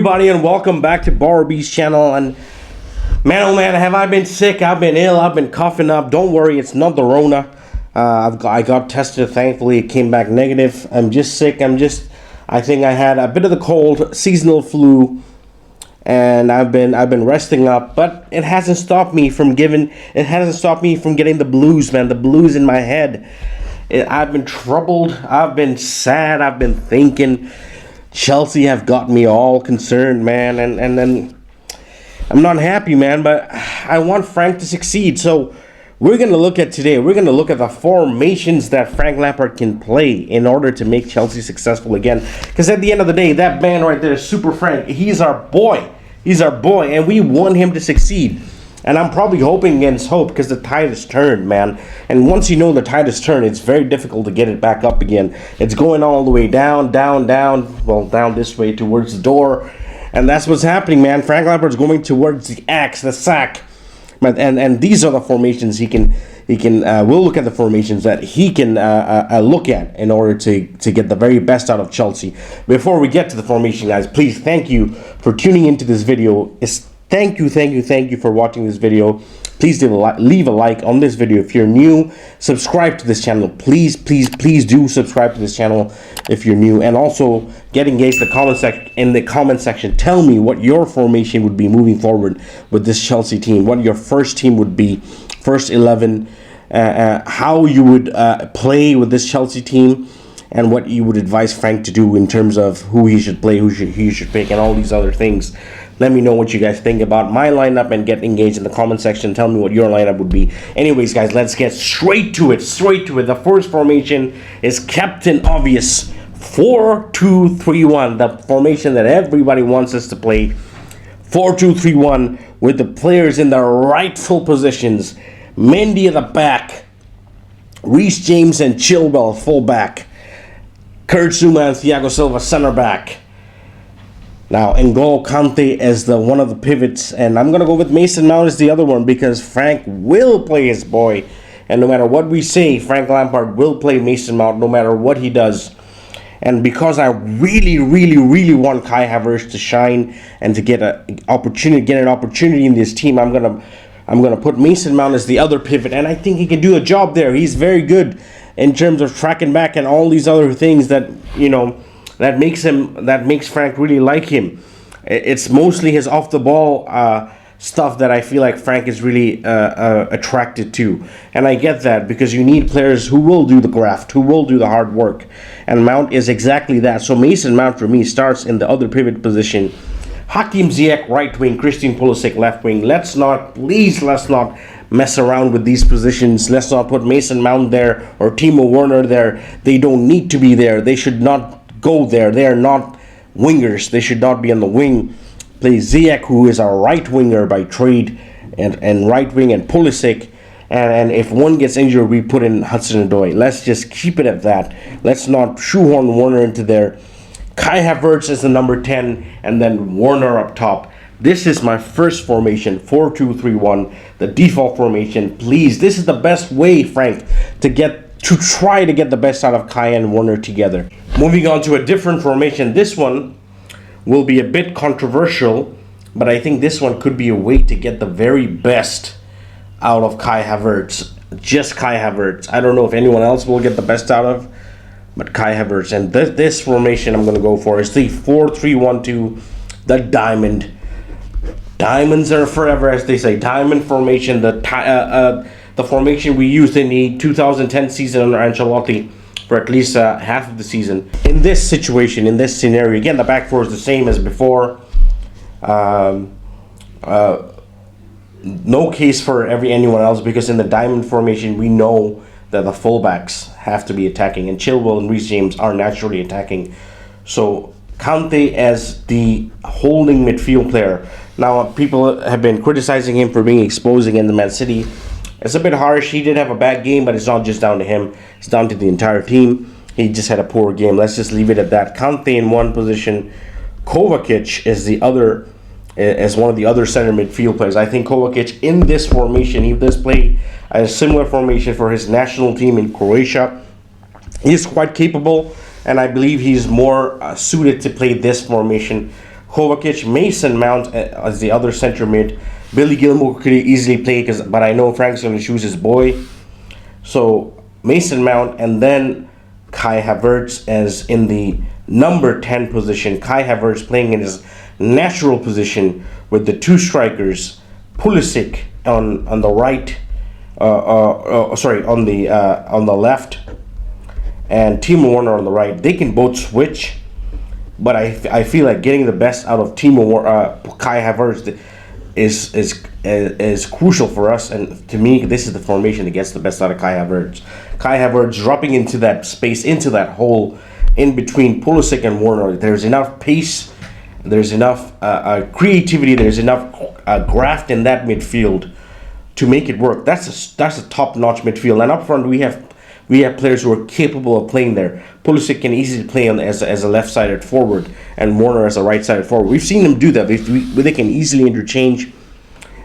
everybody, and welcome back to Boro Bs channel. And man, oh man, have I been sick? I've been ill. I've been coughing up. Don't worry, it's not the Rona. I got tested. Thankfully, it came back negative. I'm just sick. I think I had a bit of the cold, seasonal flu, and I've been resting up. But it hasn't stopped me from getting the blues, man. The blues in my head. I've been troubled. I've been sad. I've been thinking. Chelsea have got me all concerned, man, and then I'm not happy, man, but I want Frank to succeed. So we're going to look at the formations that Frank Lampard can play in order to make Chelsea successful again. Because at the end of the day, that man right there, Super Frank, he's our boy. He's our boy, and we want him to succeed. And I'm probably hoping against hope because the tide has turned, man. And once you know the tide has turned, it's very difficult to get it back up again. It's going all the way down, well, down this way towards the door. And that's what's happening, man. Frank Lampard's going towards the axe, the sack. And these are the formations we'll look at the formations that he can look at in order to get the very best out of Chelsea. Before we get to the formation, guys, please thank you for tuning into this video. Thank you for watching this video. Please leave a like on this video. If you're new, subscribe to this channel. Please do subscribe to this channel if you're new. And also get engaged in the comment section. Tell me what your formation would be moving forward with this Chelsea team. What your first team would be, first 11. How you would play with this Chelsea team. And what you would advise Frank to do in terms of who he should play, he should pick, and all these other things. Let me know what you guys think about my lineup and get engaged in the comment section. Tell me what your lineup would be. Anyways, guys, let's get straight to it. The first formation is Captain Obvious 4-2-3-1. The formation that everybody wants us to play. 4-2-3-1 with the players in their rightful positions. Mendy at the back. Reece James and Chilwell fullback. Kurt Zouma and Thiago Silva center back. Now, N'Golo Kante as one of the pivots, and I'm going to go with Mason Mount as the other one because Frank will play his boy. And no matter what we say, Frank Lampard will play Mason Mount no matter what he does. And because I really want Kai Havertz to shine and to get an opportunity in this team, I'm gonna put Mason Mount as the other pivot, and I think he can do a job there. He's very good in terms of tracking back and all these other things that, you know, that makes Frank really like him. It's mostly his off the ball stuff that I feel like Frank is really attracted to, and I get that because you need players who will do the graft, who will do the hard work, and Mount is exactly that. So Mason Mount for me starts in the other pivot position. Hakim Ziyech right wing, Christian Pulisic left wing. Let's not mess around with these positions. Let's not put Mason Mount there or Timo Werner there. They don't need to be there. They should not go there. They are not wingers. They should not be on the wing. Play Ziyech, who is our right winger by trade, and right wing, and Pulisic. And if one gets injured, we put in Hudson-Odoi. Let's just keep it at that. Let's not shoehorn Werner into there. Kai Havertz is the number 10, and then Werner up top. This is my first formation, 4-2-3-1, the default formation. Please, this is the best way, Frank, to try to get the best out of Kai and Werner together. Moving on to a different formation. This one will be a bit controversial, but I think this one could be a way to get the very best out of Kai Havertz. Just Kai Havertz. I don't know if anyone else will get the best out of, but Kai Havertz. And this formation I'm going to go for is the 4-3-1-2, the diamond. Diamonds are forever, as they say. Diamond formation, the formation we used in the 2010 season under Ancelotti for at least half of the season. In this situation, in this scenario, again, the back four is the same as before. No case for anyone else, because in the diamond formation, we know that the fullbacks have to be attacking, and Chilwell and Reece James are naturally attacking. So Kante as the holding midfield player. Now, people have been criticizing him for being exposing in the Man City. It's a bit harsh. He did have a bad game, but it's not just down to him. It's down to the entire team. He just had a poor game. Let's just leave it at that. Kante in one position. Kovacic is one of the other center midfield players. I think Kovacic in this formation, he does play a similar formation for his national team in Croatia. He is quite capable, and I believe he's more suited to play this formation. Kovacic, Mason Mount as the other center mid. Billy Gilmore could easily play, but I know Frank's going to choose his boy. So Mason Mount, and then Kai Havertz as in the number 10 position. Kai Havertz playing in his natural position with the two strikers, Pulisic on the right, on the left, and Timo Werner on the right. They can both switch, but I feel like getting the best out of Kai Havertz is crucial for us, and to me, this is the formation that gets the best out of Kai Havertz. Kai Havertz dropping into that space, into that hole in between Pulisic and Werner. There's enough pace, there's enough creativity, there's enough graft in that midfield to make it work. That's a top-notch midfield, and up front we have players who are capable of playing there. Pulisic can easily play as a left-sided forward, and Werner as a right-sided forward. We've seen them do that. They can easily interchange,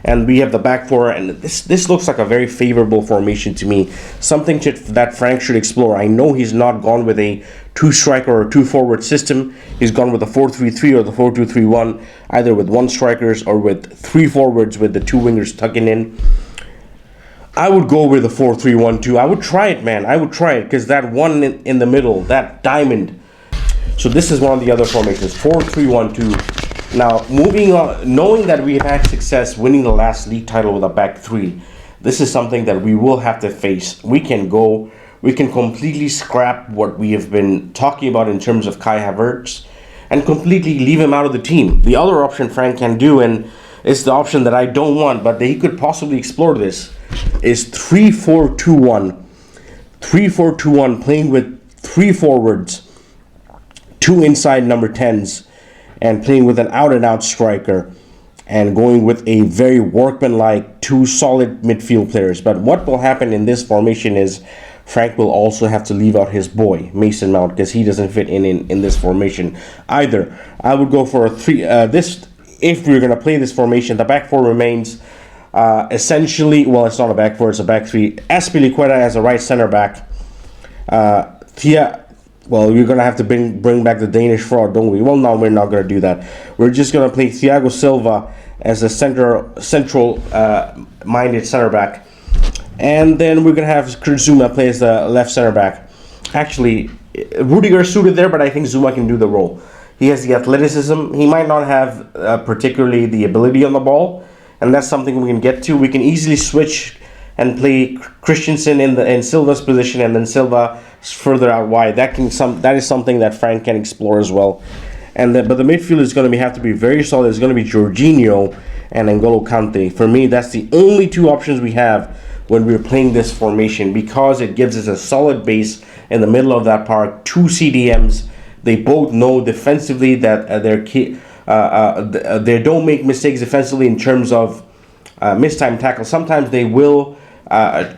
and we have the back four. And this looks like a very favorable formation to me. Something that Frank should explore. I know he's not gone with a two-striker or two-forward system. He's gone with a 4-3-3 or the 4-2-3-1, either with one strikers or with three forwards with the two wingers tucking in. I would go with a 4-3-1-2. I would try it, man. I would try it, because that one in the middle, that diamond. So this is one of the other formations, 4-3-1-2. Now, moving on, knowing that we have had success winning the last league title with a back three, this is something that we will have to face. We can completely scrap what we have been talking about in terms of Kai Havertz and completely leave him out of the team. The other option Frank can do, and it's the option that I don't want, but he could possibly explore this, is 3-4-2-1. 3-4-2-1, playing with three forwards, two inside number 10s, and playing with an out-and-out striker, and going with a very workmanlike two solid midfield players. But what will happen in this formation is Frank will also have to leave out his boy, Mason Mount, because he doesn't fit in this formation either. I would go for a three. If we're going to play this formation, the back four remains essentially, well, it's not a back four, it's a back three. Azpilicueta as a right center back. Well, you're going to have to bring back the Danish fraud, don't we? Well, no, we're not going to do that. We're just going to play Thiago Silva as a central-minded center back. And then we're going to have Kurt Zouma play as the left center back. Actually, Rudiger suited there, but I think Zouma can do the role. He has the athleticism. He might not have particularly the ability on the ball, and that's something we can get to. We can easily switch and play Christensen in Silva's position, and then Silva further out wide. That is something that Frank can explore as well. But the midfield is going to have to be very solid. It's going to be Jorginho and N'Golo Kante. For me, that's the only two options we have when we're playing this formation, because it gives us a solid base in the middle of that park. Two CDMs. They both know defensively that they don't make mistakes defensively in terms of mistime tackles. Sometimes they will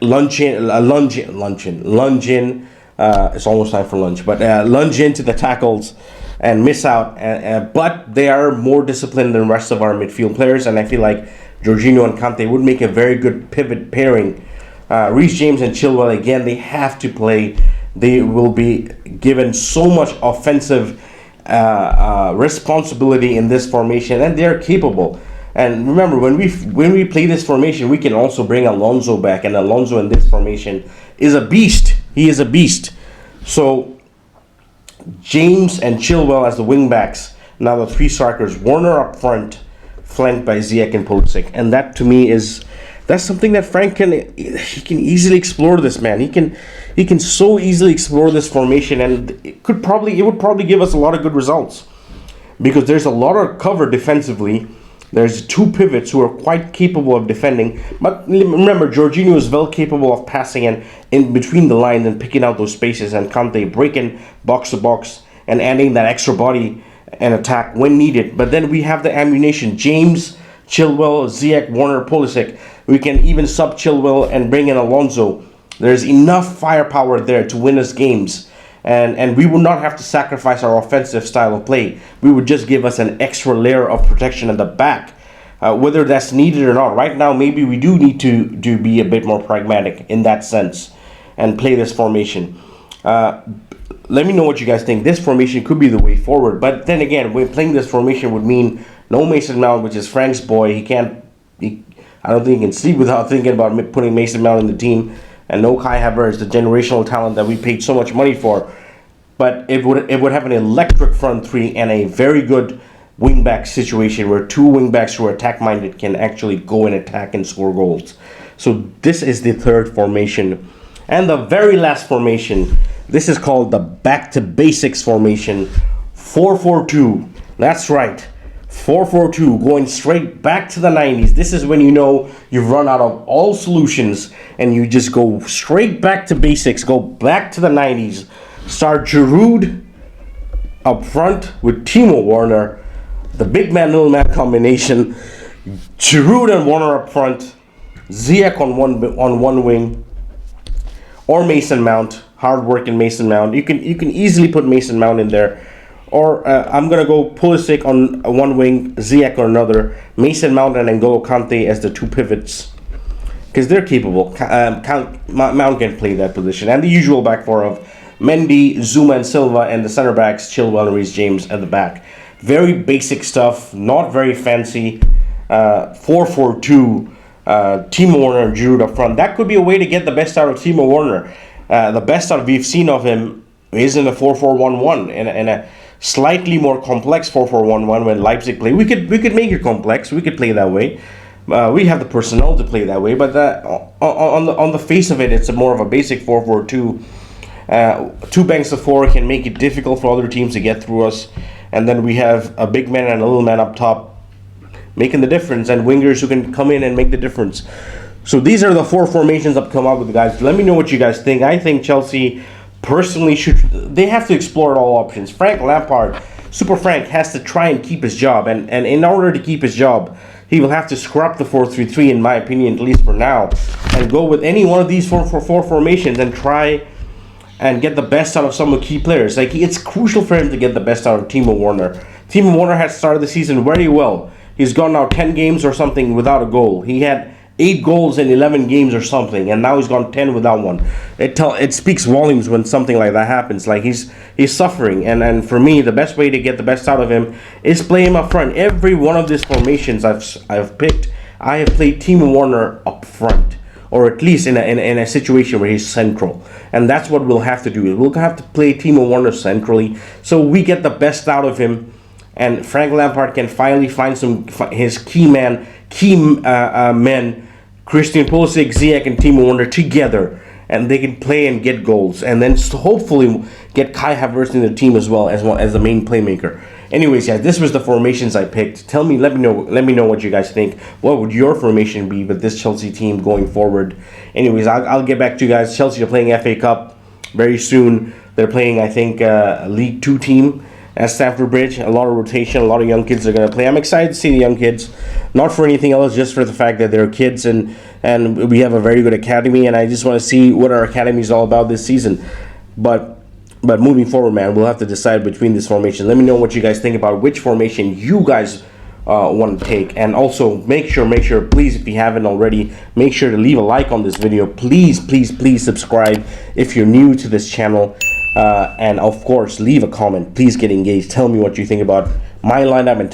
lunge in. It's almost time for lunch, but lunge into the tackles and miss out. But they are more disciplined than the rest of our midfield players, and I feel like Jorginho and Kante would make a very good pivot pairing. Reece James and Chilwell, again, they have to play. They will be given so much offensive responsibility in this formation, and they are capable. And remember, when we play this formation, we can also bring Alonso back, and Alonso in this formation is a beast. He is a beast. So James and Chilwell as the wing backs. Now the three strikers, Werner up front, flanked by Ziyech and Pulisic, and that to me that's something that Frank can easily explore. This man, he can so easily explore this formation, and it would probably give us a lot of good results, because there's a lot of cover defensively. There's two pivots who are quite capable of defending, but remember, Jorginho is well capable of passing in between the lines and picking out those spaces, and Kante breaking box to box and adding that extra body and attack when needed. But then we have the ammunition: James, Chilwell, Ziyech, Werner, Pulisic. We can even sub Chilwell and bring in Alonso. There's enough firepower there to win us games. And we would not have to sacrifice our offensive style of play. We would just give us an extra layer of protection at the back, whether that's needed or not. Right now, maybe we do need to be a bit more pragmatic in that sense and play this formation. let me know what you guys think. This formation could be the way forward. But then again, when playing this formation would mean no Mason Mount, which is Frank's boy. I don't think he can sleep without thinking about putting Mason Mount in the team. And no Kai Havertz, the generational talent that we paid so much money for. But it would have an electric front three and a very good wingback situation where two wingbacks who are attack-minded can actually go and attack and score goals. So this is the third formation. And the very last formation, this is called the back to basics formation, 4-4-2. That's right, 4-4-2, going straight back to the 90s. This is when you know you've run out of all solutions and you just go straight back to basics, go back to the 90s. Start Giroud up front with Timo Werner, the big man, little man combination. Giroud and Werner up front, Ziyech on one wing, or Mason Mount, hard-working Mason Mount. You can easily put Mason Mount in there. Or I'm going to go Pulisic on one wing, Ziyech on another, Mason Mount and N'Golo Kante as the two pivots. Because they're capable. Mount can play that position. And the usual back four of Mendy, Zuma and Silva, and the center backs, Chilwell and Reece James at the back. Very basic stuff, not very fancy. 4-4-2, Timo Werner and Giroud up front. That could be a way to get the best out of Timo Werner. The best out we've seen of him is in a 4-4-1-1 and a slightly more complex 4-4-1-1 when Leipzig play. We could make it complex. We could play that way. We have the personnel to play that way, but on the face of it, it's more of a basic 4-4-2. Two banks of four can make it difficult for other teams to get through us, and then we have a big man and a little man up top making the difference, and wingers who can come in and make the difference. So these are the four formations I've come up with, guys. Let me know what you guys think. I think Chelsea personally they have to explore all options. Frank Lampard, Super Frank, has to try and keep his job, and in order to keep his job, he will have to scrap the 4-3-3, in my opinion, at least for now, and go with any one of these 4-4-4 formations and try and get the best out of some of the key players. Like, it's crucial for him to get the best out of Timo Werner. Timo Werner has started the season very well. He's gone now 10 games or something without a goal. He had 8 goals in 11 games or something, and now he's gone 10 without one. It speaks volumes when something like that happens. Like, he's suffering, and for me, the best way to get the best out of him is play him up front. Every one of these formations I've picked, I have played Timo Werner up front, or at least in a situation where he's central. And that's what we'll have to do. We'll have to play Timo Werner centrally so we get the best out of him, and Frank Lampard can finally find his key men, Christian Pulisic, Ziyech, and Timo Werner together, and they can play and get goals, and then hopefully get Kai Havertz in the team as well as the main playmaker. Anyways, guys, this was the formations I picked. Let me know what you guys think. What would your formation be with this Chelsea team going forward? Anyways, I'll get back to you guys. Chelsea are playing FA Cup very soon. They're playing, I think, a League 2 team at Stamford Bridge. A lot of rotation, a lot of young kids are going to play. I'm excited to see the young kids, not for anything else, just for the fact that they're kids, and we have a very good academy, and I just want to see what our academy is all about this season. But moving forward, man, we'll have to decide between this formation. Let me know what you guys think about which formation you guys want to take, and also make sure, please, if you haven't already, make sure to leave a like on this video. Please subscribe if you're new to this channel. And of course, leave a comment. Please get engaged. Tell me what you think about my lineup and